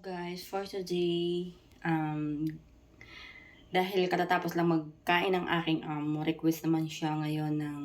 Guys, for today, dahil katatapos lang magkain ng aking request naman siya ngayon ng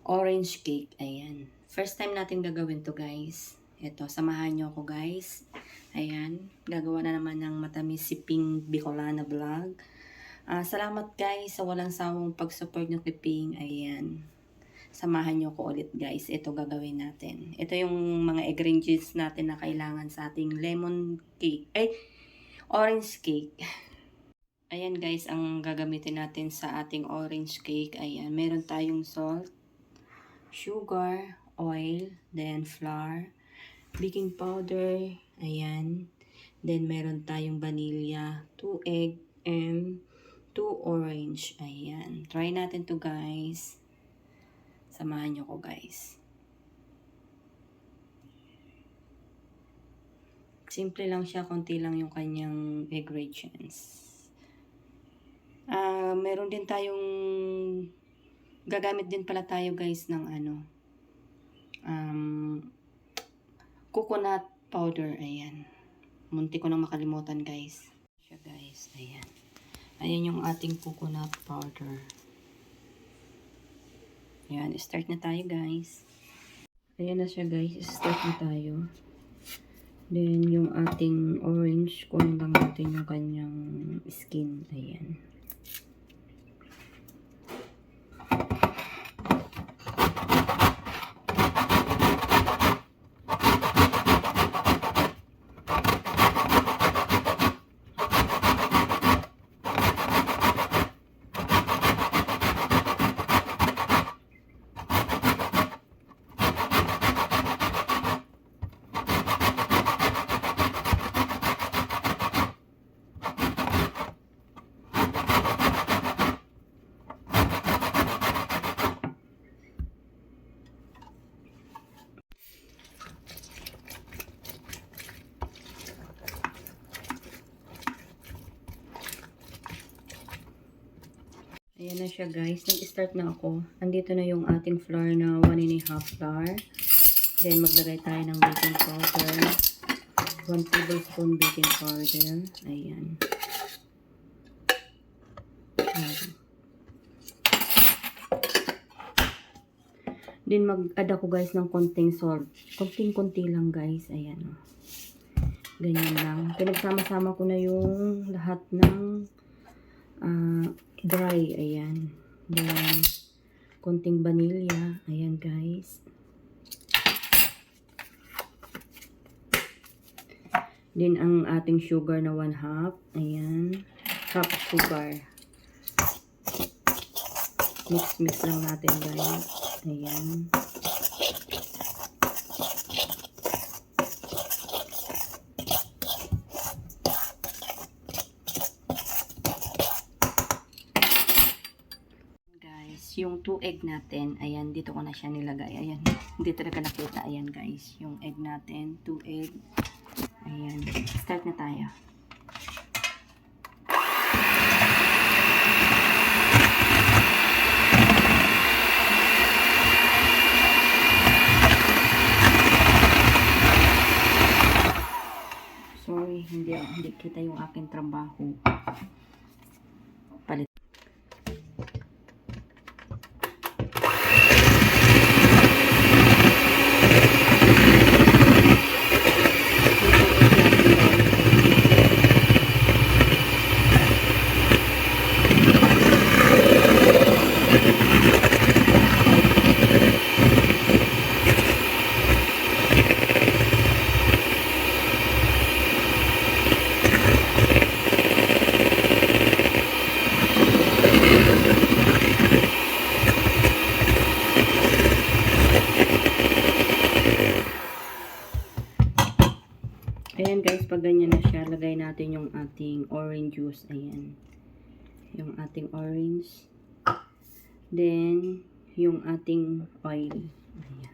orange cake. Ayan. First time natin gagawin to guys. Ito, samahan nyo ako guys. Ayan. Gagawa na naman ng matamis si Ping Bicolana Vlog. Salamat guys sa walang sawang pag-support nyo kay Ping. Ayan. Samahan nyo ko ulit guys. Ito gagawin natin. Ito yung mga ingredients natin na kailangan sa ating lemon cake. Orange cake. Ayan guys, ang gagamitin natin sa ating orange cake. Ayan, meron tayong salt, sugar, oil, then flour, baking powder. Ayan. Then meron tayong vanilla, 2 egg, and 2 orange. Ayan. Try natin to guys. Samahan nyo ko guys. Simple lang siya, konti lang yung kanyang ingredients. Meron din tayong gagamit din pala tayo guys ng coconut powder. Ayan. Munti ko nang makalimutan guys. Siya guys. Ayan. Ayan yung ating coconut powder. Ayan, start na tayo guys. Ayan na siya guys, start na tayo. Then yung ating orange, kunin lang natin yung kanyang skin. Ayan. Ayan na siya guys. Nag-start na ako. Andito na yung ating flour na 1.5 flour. Then maglagay tayo ng baking powder. 1 tablespoon baking powder. Ayan. Then mag-add ako guys ng konting salt. Konting-konti lang guys. Ayan. Ganyan lang. Pinagsama-sama ko na yung lahat ng dry. Ayan. Then, konting vanilla. Ayan guys. Then, ang ating sugar na 1/2. Ayan. Half sugar. Mix lang natin guys. Ayan. Yung 2 egg natin, ayan, dito ko na siya nilagay. Ayan, hindi talaga nakita. Ayan guys, yung egg natin, 2 egg. Ayan, start na tayo. Sorry, hindi kita yung aking trabaho. Palit. Ayan guys, pag ganyan na siya, lagay natin yung ating orange juice. Ayan. Yung ating orange. Then, yung ating oil. Ayan.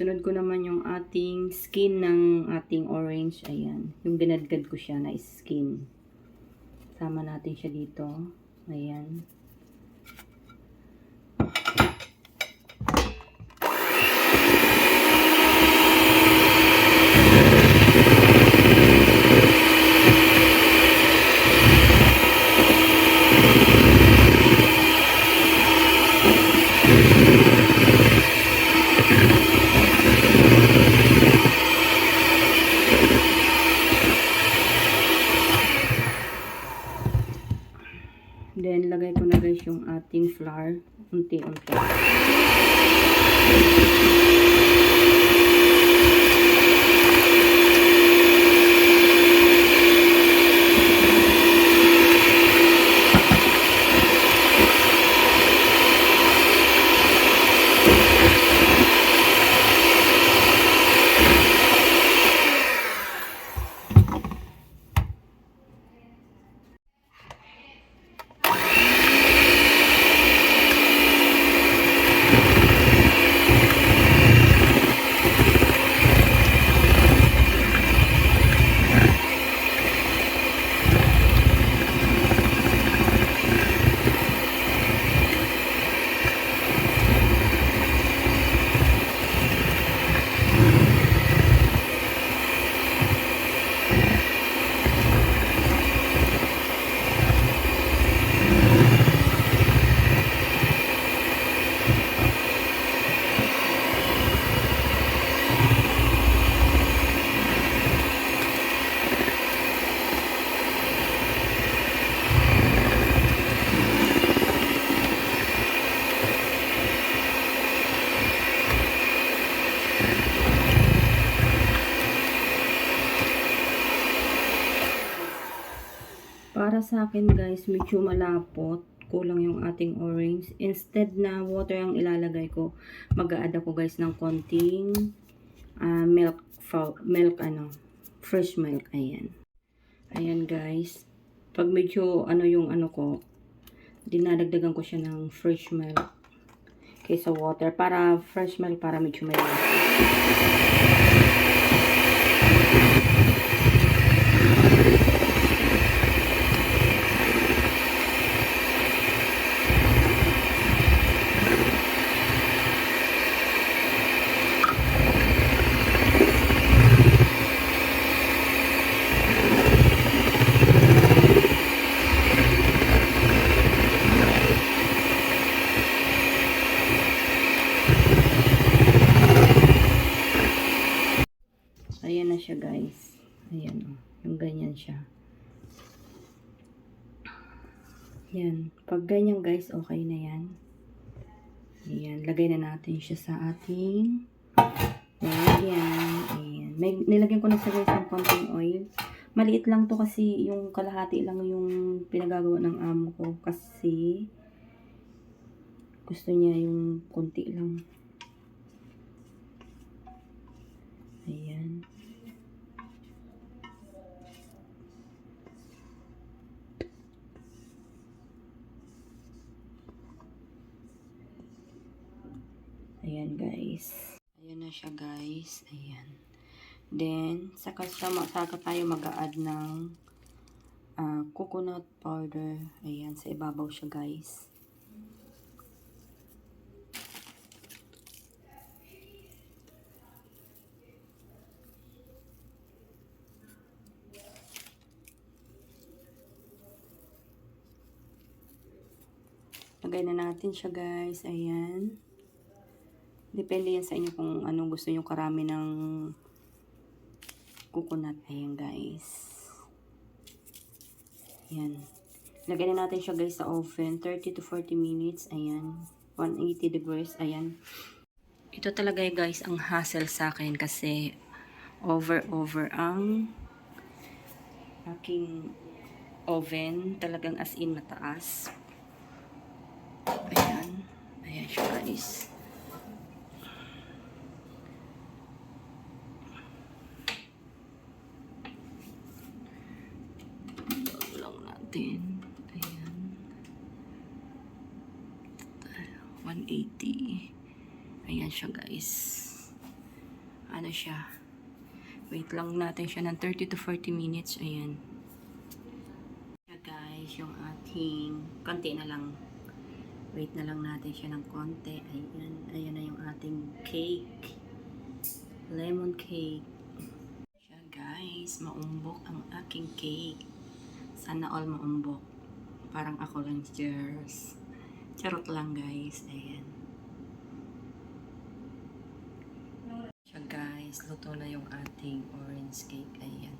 Sunod ko naman yung ating skin ng ating orange. Ayan. Yung binadgad ko siya na skin. Sama natin siya dito. Ayan. Then, lagay ko na guys yung ating flour. Unti-unti. Para sa akin guys, medyo malapot. Kulang yung ating orange. Instead na water ang ilalagay ko, mag-a-add ako guys ng konting fresh milk. Ayan. Ayan guys. Pag medyo yung ko, dinadagdagan ko siya ng fresh milk kaysa water. Para fresh milk, para medyo may lasa. Ayan na siya guys. Ayan o. Yung ganyan siya. Yan. Pag ganyan guys, okay na yan. Ayan. Lagay na natin siya sa ating lalagyan. Ayan. Nilagyan ko na sa guys ng konting oil. Maliit lang to kasi yung kalahati lang yung pinagagawa ng amo ko. Kasi gusto niya yung konti lang. Ayan. Ayan guys. Ayan na siya guys. Ayan. Then, saka tayo mag-a-add ng coconut powder. Ayan, sa ibabaw siya guys. Lagay na natin siya guys. Ayan. Depende yan sa inyo kung anong gusto nyo karami ng coconut. Ayan guys. Ayan. Lagay na natin siya guys sa oven. 30 to 40 minutes. Ayan. 180 degrees. Ayan. Ito talaga guys ang hassle sa akin kasi over ang aking oven. Talagang as in mataas. Ayan. Ayan siya guys. Ayan. 180. Ayan siya guys. ano siya. Wait lang natin siya ng 30 to 40 minutes. Ayan. Yeah, guys, yung ating konti na lang. Wait na lang natin siya ng konti. Ayan. Ayan na yung ating cake. Lemon cake. Siya, guys. Maumbok ang aking cake. Sana all maumbok. Parang ako lang, cheers. Charot lang, guys. Ayan. Siya, guys. Luto na yung ating orange cake. Ayan.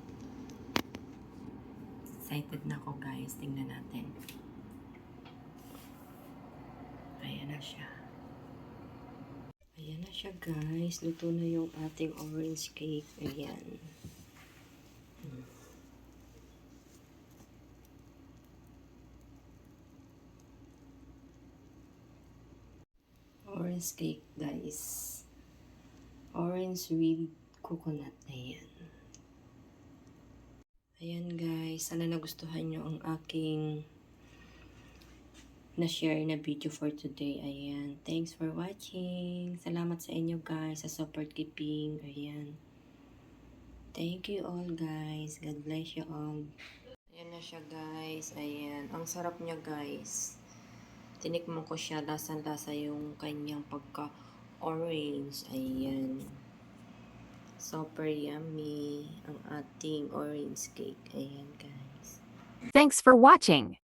Excited na ako, guys. Tingnan natin. Ayan na siya. Ayan na siya, guys. Luto na yung ating orange cake. Ayan. Orange cake, guys. Orange with coconut. Ayan. Ayan, guys. Sana nagustuhan nyo ang aking na-share na video for today. Ayan. Thanks for watching. Salamat sa inyo, guys, sa support keeping. Ayan. Thank you all, guys. God bless you all. Ayan na siya, guys. Ayan. Ang sarap niya, guys. Tinikman ko siya. Lasang-lasa yung kanyang pagka-orange. Ayan. Super yummy ang ating orange cake. Ayan, guys. Thanks for watching.